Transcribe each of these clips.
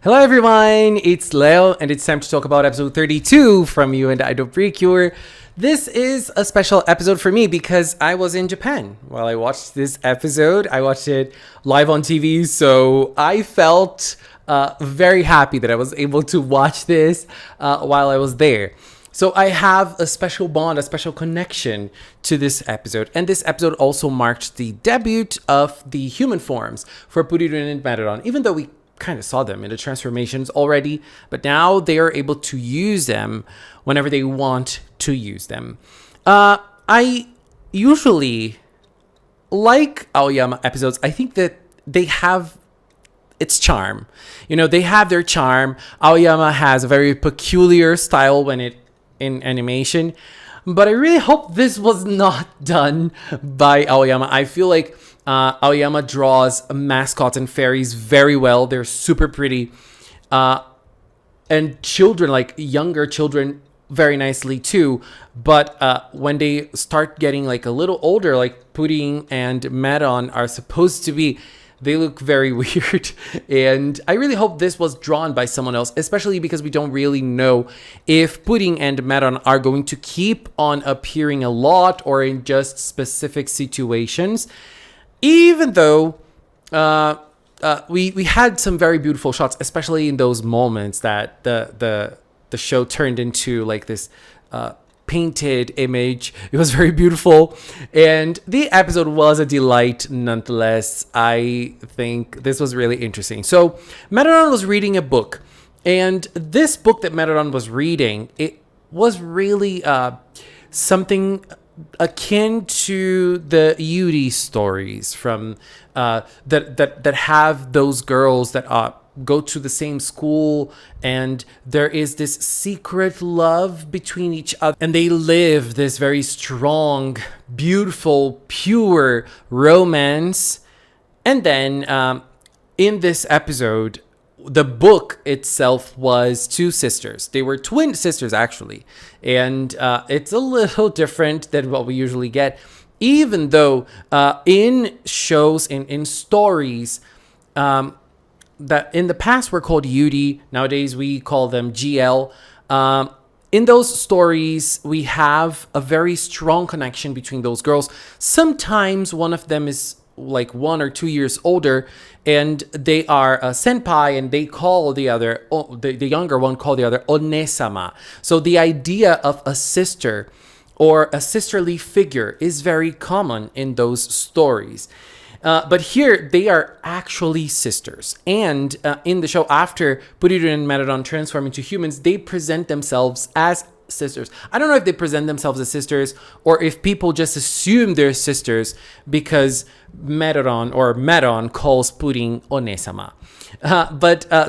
Hello everyone, it's Leo and it's time to talk about episode 32 from You and Idol PreCure. This is a special episode for me because I was in Japan while I watched this episode. I watched it live on TV, so I felt very happy that I was able to watch this while I was there. So I have a special bond, a special connection to this episode. And this episode also marked the debut of the human forms for PreCure and Marathon, even though we kind of saw them in the transformations already, but now they are able to use them whenever they want to use them. I usually like Aoyama episodes. I think that they have its charm. You know, they have their charm. Aoyama has a very peculiar style in animation, but I really hope this was not done by Aoyama. I feel like Aoyama draws mascots and fairies very well. They're super pretty. And children, like younger children, very nicely too. But when they start getting like a little older, like Pudding and Maron are supposed to be, they look very weird. And I really hope this was drawn by someone else, especially because we don't really know if Pudding and Maron are going to keep on appearing a lot or in just specific situations. Even though we had some very beautiful shots, especially in those moments that the show turned into like this painted image. It was very beautiful, and the episode was a delight nonetheless. I think this was really interesting. So Marathon was reading a book, and this book that Marathon was reading, it was really something akin to the Yuri stories from that have those girls that go to the same school, and there is this secret love between each other, and they live this very strong, beautiful, pure romance. And then in this episode, the book itself was two sisters. They were twin sisters, actually. And it's a little different than what we usually get, even though in shows, in stories, that in the past were called Yuri. Nowadays, we call them GL. In those stories, we have a very strong connection between those girls. Sometimes one of them is like 1 or 2 years older, and they are a senpai, and they call the other, the younger one call the other Onesama. So the idea of a sister or a sisterly figure is very common in those stories. But here, they are actually sisters. And in the show, after PreCure and Marathon transform into humans, they present themselves as sisters. I don't know if they present themselves as sisters or if people just assume they're sisters because Maron calls Pudding Onesama.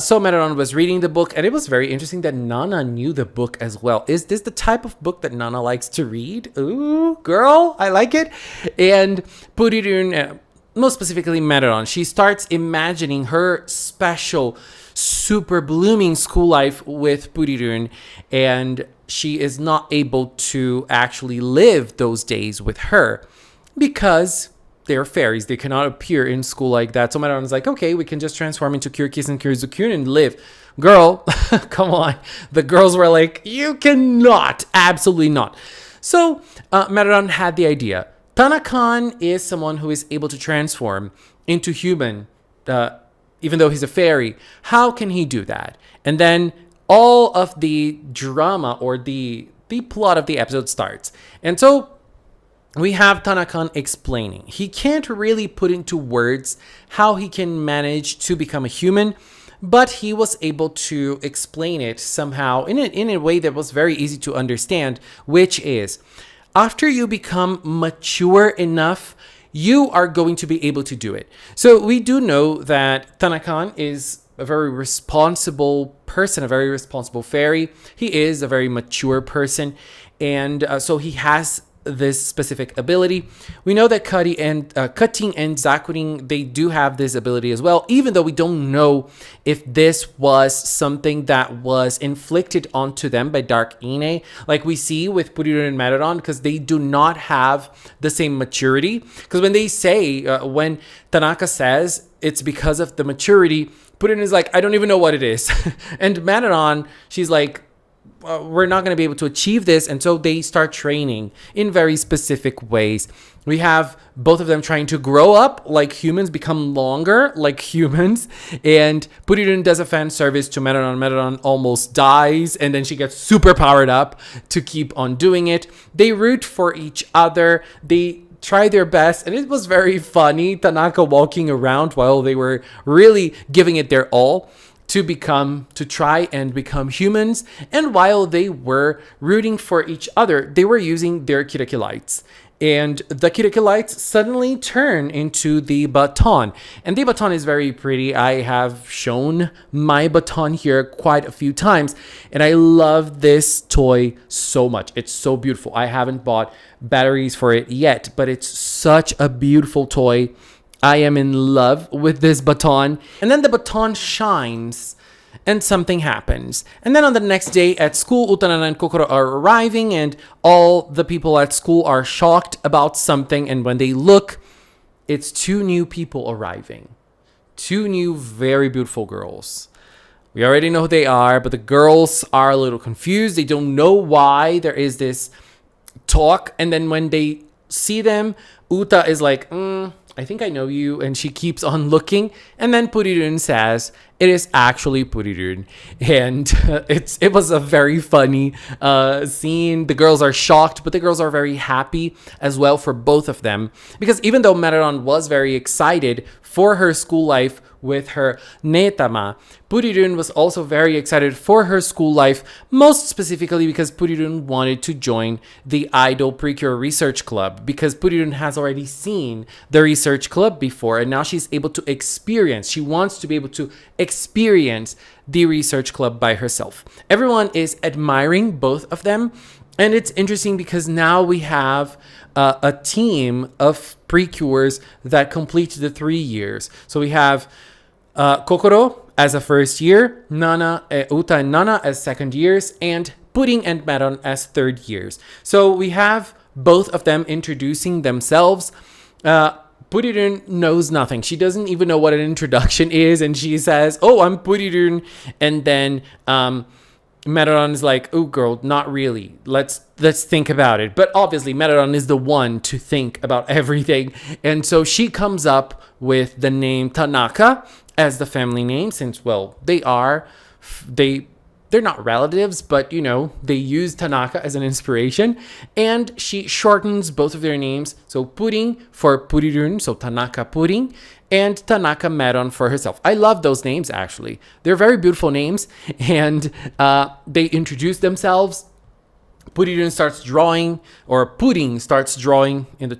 So Maron was reading the book, and it was very interesting that Nana knew the book as well. Is this the type of book that Nana likes to read? Ooh, girl, I like it. And Pudding, most specifically Maron, she starts imagining her special, super blooming school life with PreCure, and she is not able to actually live those days with her because they're fairies. They cannot appear in school like that. So Maron's like, okay, we can just transform into Kirikis and Kirizukun and live. Girl, come on. The girls were like, you cannot. Absolutely not. So Maron had the idea. Tanakan is someone who is able to transform into human, even though he's a fairy. How can he do that? And then all of the drama or the plot of the episode starts. And so we have Tanakan explaining. He can't really put into words how he can manage to become a human, but he was able to explain it somehow in a way that was very easy to understand, which is, after you become mature enough, you are going to be able to do it. So we do know that Tanakan is a very responsible person, a very responsible fairy. He is a very mature person. And so he has this specific ability. We know that Cutting and Zakurin, they do have this ability as well, even though we don't know if this was something that was inflicted onto them by Dark Ine, like we see with PreCure and Marathon, because they do not have the same maturity. Because when they say, when Tanaka says it's because of the maturity, Puddin is like, I don't even know what it is. And Madeline, she's like, we're not going to be able to achieve this. And so they start training in very specific ways. We have both of them trying to grow up like humans, become longer like humans. And Purirun does a fan service to Madeline. Madeline almost dies, and then she gets super powered up to keep on doing it. They root for each other. They try their best, and it was very funny. Tanaka walking around while they were really giving it their all to try and become humans. And while they were rooting for each other, they were using their Kiriki lights. And the Kiriki lights suddenly turn into the baton. And the baton is very pretty. I have shown my baton here quite a few times. And I love this toy so much. It's so beautiful. I haven't bought batteries for it yet, but it's such a beautiful toy. I am in love with this baton. And then the baton shines and something happens. And then on the next day at school, Utanana and Kokoro are arriving, and all the people at school are shocked about something. And when they look, it's 2 new people arriving. 2 new, very beautiful girls. We already know who they are, but the girls are a little confused. They don't know why there is this talk. And then when they see them, Uta is like, I think I know you. And she keeps on looking. And then Purirun says, it is actually Purirun. And it was a very funny scene. The girls are shocked, but the girls are very happy as well for both of them. Because even though Madeline was very excited for her school life with her Netama, Purirun was also very excited for her school life, most specifically because Purirun wanted to join the Idol PreCure Research Club, because Purirun has already seen the research club before, and now she's able to experience. She wants to be able to experience the research club by herself. Everyone is admiring both of them, and it's interesting because now we have a team of PreCures that complete the 3 years. So we have Kokoro as a first year, Uta and Nana as second years, and Pudding and Maron as third years. So we have both of them introducing themselves. Purirun knows nothing. She doesn't even know what an introduction is, and she says, "Oh, I'm Purirun," and then Madeline is like, "Oh, girl, not really. Let's think about it." But obviously, Madeline is the one to think about everything, and so she comes up with the name Tanaka as the family name, since, well, they're not relatives, but, you know, they use Tanaka as an inspiration. And she shortens both of their names. So Pudding for Purirun, so Tanaka Pudding, and Tanaka Maron for herself. I love those names, actually. They're very beautiful names. And they introduce themselves. Purirun starts drawing, or Pudding starts drawing in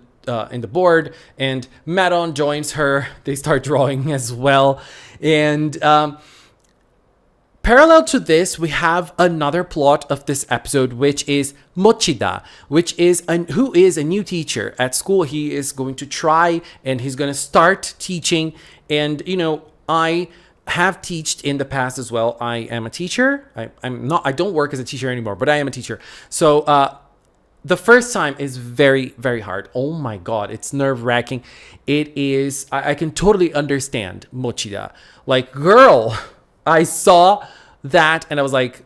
the board, and Maron joins her. They start drawing as well. And parallel to this, we have another plot of this episode, which is Mochida, who is a new teacher at school. He is going to try, and he's going to start teaching. And, you know, I have taught in the past as well. I am a teacher. I don't work as a teacher anymore, but I am a teacher. So, the first time is very, very hard. Oh my God, it's nerve-wracking. It is, I can totally understand Mochida. Like, girl, I saw that and I was like,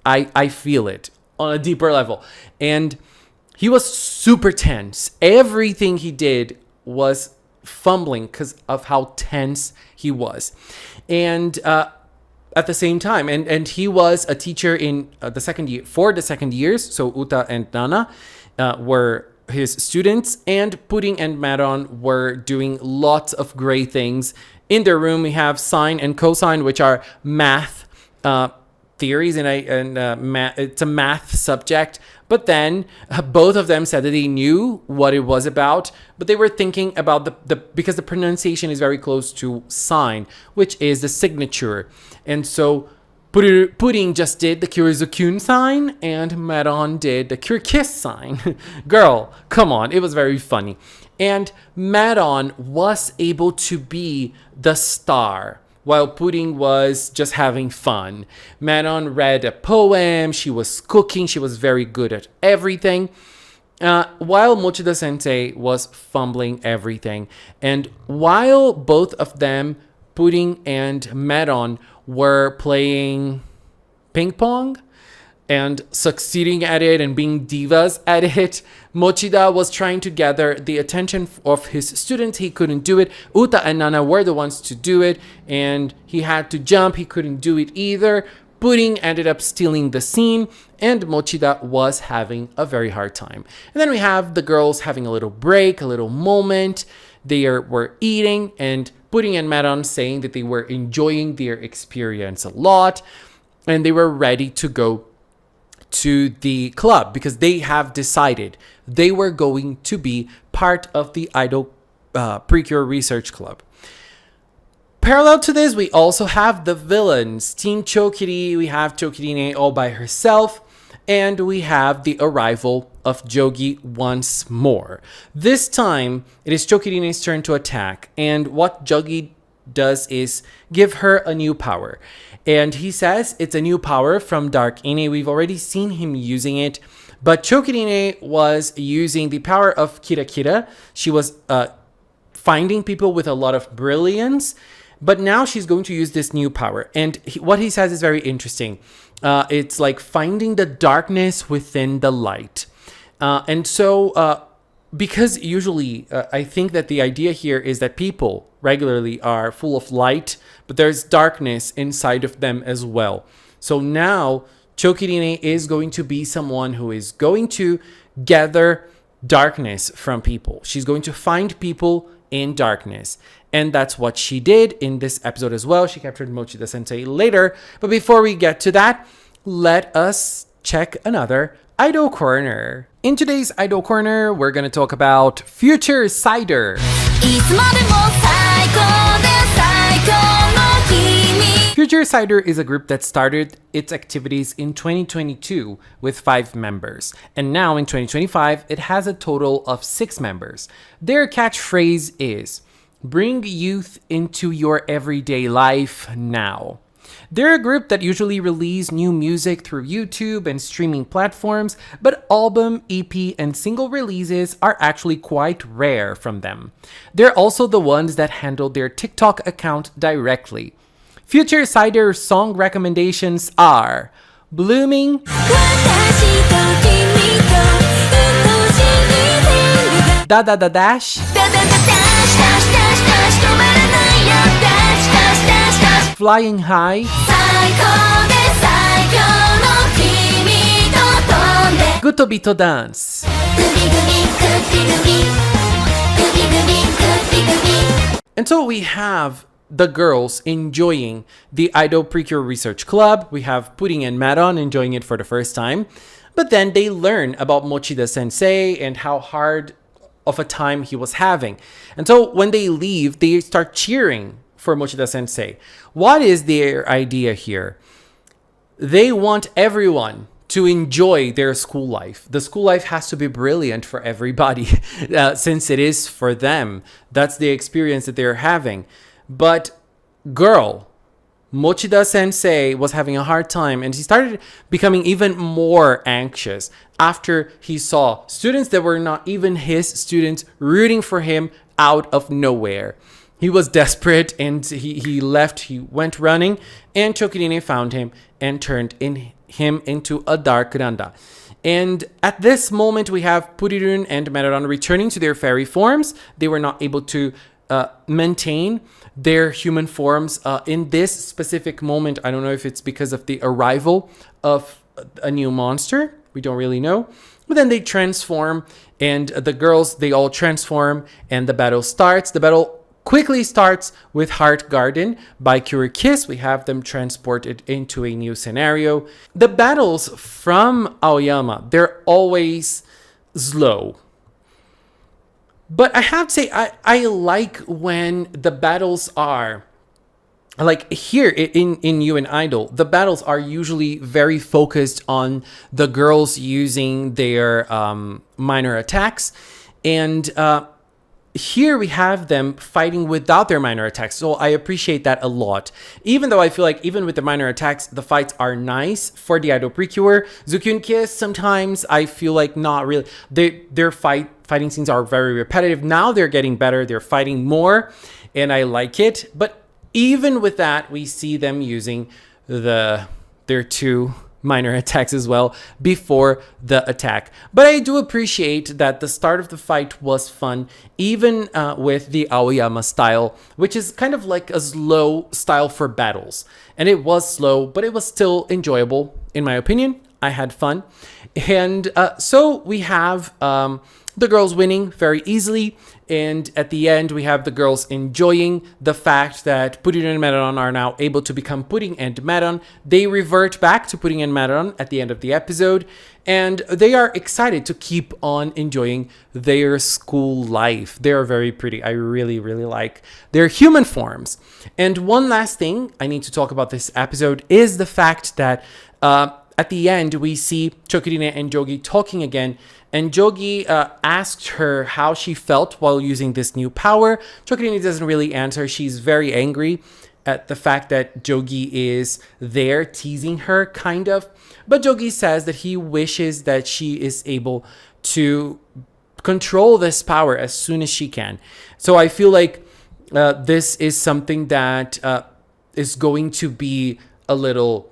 I feel it on a deeper level. And he was super tense. Everything he did was fumbling because of how tense he was. And, at the same time, and he was a teacher in the second years. So Uta and Nana were his students, and Pudding and Maron were doing lots of great things. In their room, we have sine and cosine, which are math theories, and it's a math subject. But then both of them said that they knew what it was about, but they were thinking about because the pronunciation is very close to sine, which is the signature. And so Pudding just did the Kyurizukyun sign, and Maron did the Kyurkiss sign. Girl, come on. It was very funny. And Maron was able to be the star, while Pudding was just having fun. Manon read a poem, she was cooking, she was very good at everything, while Moida Sensei was fumbling everything. And while both of them Pudding and Maron were playing ping pong and succeeding at it and being divas at it. Mochida was trying to gather the attention of his students. He couldn't do it. Uta and Nana were the ones to do it, and he had to jump. He couldn't do it either. Pudding ended up stealing the scene, and Mochida was having a very hard time. And then we have the girls having a little break, a little moment. They were eating, and Pudding and Maron saying that they were enjoying their experience a lot, and they were ready to go to the club because they have decided they were going to be part of the Idol PreCure Research Club. Parallel to this, we also have the villains. Team Chokiri, we have Chokirine all by herself, and we have the arrival of Jogi once more. This time, it is Chokirine's turn to attack, and what Jogi does is give her a new power. And he says it's a new power from Dark Ine. We've already seen him using it, but Chokirine was using the power of Kira Kira. She was finding people with a lot of brilliance, but now she's going to use this new power. And what he says is very interesting. It's like finding the darkness within the light. Because usually I think that the idea here is that people regularly are full of light, but there's darkness inside of them as well. So now Chokirine is going to be someone who is going to gather darkness from people. She's going to find people in darkness. And that's what she did in this episode as well. She captured Mochida Sensei later. But before we get to that, let us check another Idol Corner. In today's Idol Corner, we're going to talk about Future Cider. Future Cider is a group that started its activities in 2022 with 5 members. And now in 2025, it has a total of 6 members. Their catchphrase is, "Bring youth into your everyday life now." They're a group that usually release new music through YouTube and streaming platforms, but album, EP, and single releases are actually quite rare from them. They're also the ones that handle their TikTok account directly. Future Cider song recommendations are Blooming, Da Da Da Dash, Flying High, Guto Bito Dance. And so we have the girls enjoying the Idol PreCure Research Club. We have Pudding and Maron enjoying it for the first time. But then they learn about Mochida Sensei and how hard of a time he was having. And so when they leave, they start cheering for Mochida Sensei. What is their idea here? They want everyone to enjoy their school life. The school life has to be brilliant for everybody since it is for them. That's the experience that they're having. But girl, Mochida Sensei was having a hard time, and he started becoming even more anxious after he saw students that were not even his students rooting for him out of nowhere. He was desperate, and he left. He went running, and Chokirine found him and turned him into a dark Randa. And at this moment, we have Purirun and Maron returning to their fairy forms. They were not able to maintain their human forms in this specific moment. I don't know if it's because of the arrival of a new monster. We don't really know. But then they transform, and the girls, they all transform, and the battle starts. The battle quickly starts with Heart Garden by Cure Kiss. We have them transported into a new scenario. The battles from Aoyama, they're always slow. But I have to say, I like when the battles are, like here in You and Idol, the battles are usually very focused on the girls using their minor attacks. And here we have them fighting without their minor attacks. So I appreciate that a lot. Even though I feel like even with the minor attacks, the fights are nice for the Idol PreCure. Zukyun Kiss, sometimes I feel like not really. Their fighting scenes are very repetitive. Now they're getting better. They're fighting more, and I like it. But Even with that, we see them using their 2 minor attacks as well before the attack. But I do appreciate that the start of the fight was fun, even with the Aoyama style, which is kind of like a slow style for battles. And it was slow, but it was still enjoyable, in my opinion. I had fun. And so we have the girls winning very easily. And at the end, we have the girls enjoying the fact that Pudding and Meron are now able to become Pudding and Meron. They revert back to Pudding and Meron at the end of the episode. And they are excited to keep on enjoying their school life. They are very pretty. I really, really like their human forms. And one last thing I need to talk about this episode is the fact that at the end, we see Chokurine and Jogi talking again. And Jogi asked her how she felt while using this new power. Chokurine doesn't really answer. She's very angry at the fact that Jogi is there teasing her, kind of. But Jogi says that he wishes that she is able to control this power as soon as she can. So I feel like this is something that is going to be a little...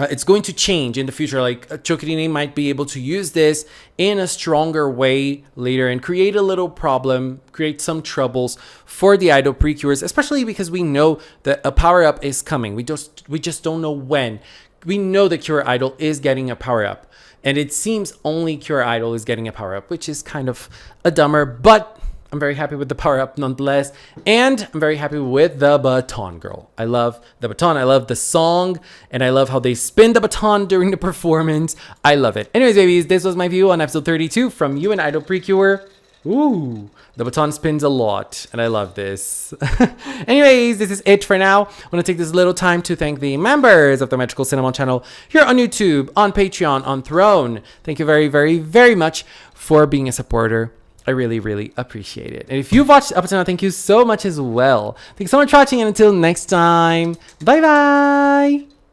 it's going to change in the future. Like Chokurine might be able to use this in a stronger way later and create a little problem, create some troubles for the idol precures, especially because we know that a power up is coming. We just don't know when. We know that Cure Idol is getting a power up, and it seems only Cure Idol is getting a power up, which is kind of a dumber, but I'm very happy with the power up nonetheless. And I'm very happy with the baton girl. I love the baton. I love the song. And I love how they spin the baton during the performance. I love it. Anyways, babies, this was my view on episode 32 from You and Idol PreCure. Ooh, the baton spins a lot. And I love this. Anyways, this is it for now. I want to take this little time to thank the members of the Magical Cinnamon channel here on YouTube, on Patreon, on Throne. Thank you very, very, very much for being a supporter. I really, really appreciate it. And if you've watched up until now, thank you so much as well. Thanks so much for watching, and until next time, bye-bye!